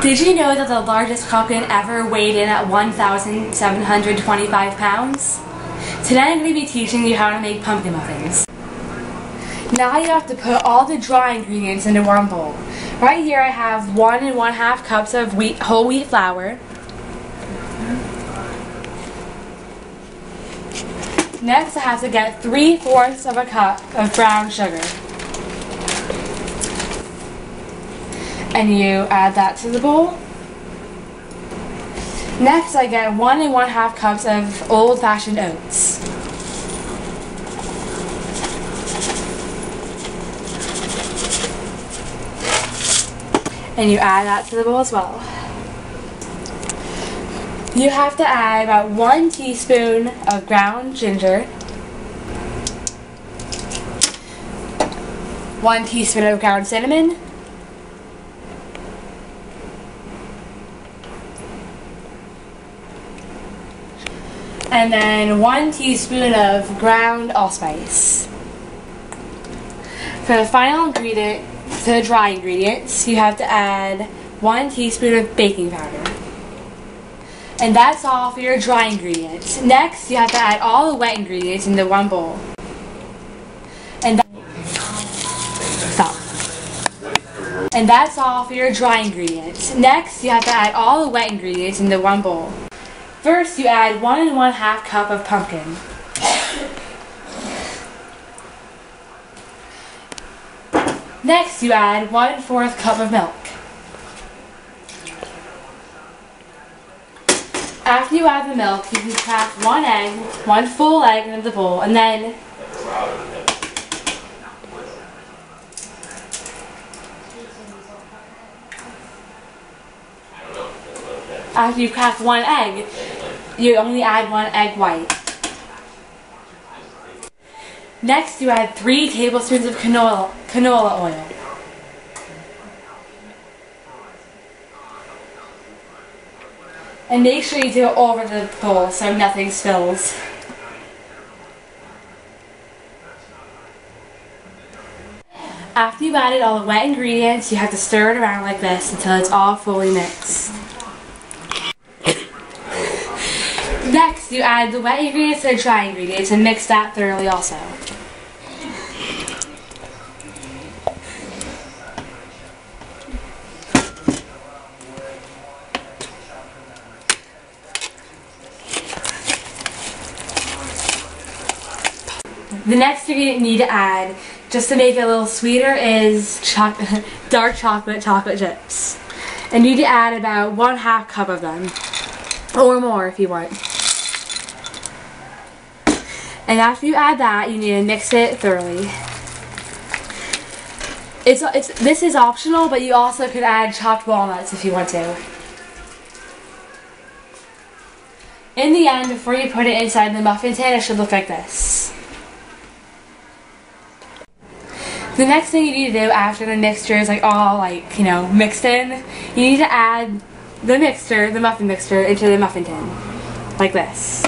Did you know that the largest pumpkin ever weighed in at 1,725 pounds? Today I'm going to be teaching you how to make pumpkin muffins. Now you have to put all the dry ingredients into one bowl. Right here I have 1 1/2 cups of whole wheat flour. Next I have to get 3/4 of a cup of brown sugar. And you add that to the bowl. Next I get 1 1/2 cups of old-fashioned oats. And you add that to the bowl as well. You have to add about 1 teaspoon of ground ginger, 1 teaspoon of ground cinnamon, and then 1 teaspoon of ground allspice. For the final ingredient, to the dry ingredients, you have to add 1 teaspoon of baking powder. And that's all for your dry ingredients. Next, you have to add all the wet ingredients into one bowl. And And that's all for your dry ingredients. Next, you have to add all the wet ingredients into one bowl. First, you add 1 1/2 cup of pumpkin. Next, you add 1/4 cup of milk. After you add the milk, you can crack 1 egg, 1 full egg into the bowl, and then after you've cracked 1 egg, you only add 1 egg white. Next, you add 3 tablespoons of canola oil. And make sure you do it over the bowl so nothing spills. After you've added all the wet ingredients, you have to stir it around like this until it's all fully mixed. Next, you add the wet ingredients to the dry ingredients and mix that thoroughly also. The next ingredient you need to add, just to make it a little sweeter, is dark chocolate chips. And you need to add about 1/2 cup of them, or more if you want. And after you add that, you need to mix it thoroughly. This is optional, but you also could add chopped walnuts if you want to. In the end, before you put it inside the muffin tin, it should look like this. The next thing you need to do after the mixture is all mixed in, you need to add the muffin mixture into the muffin tin, like this.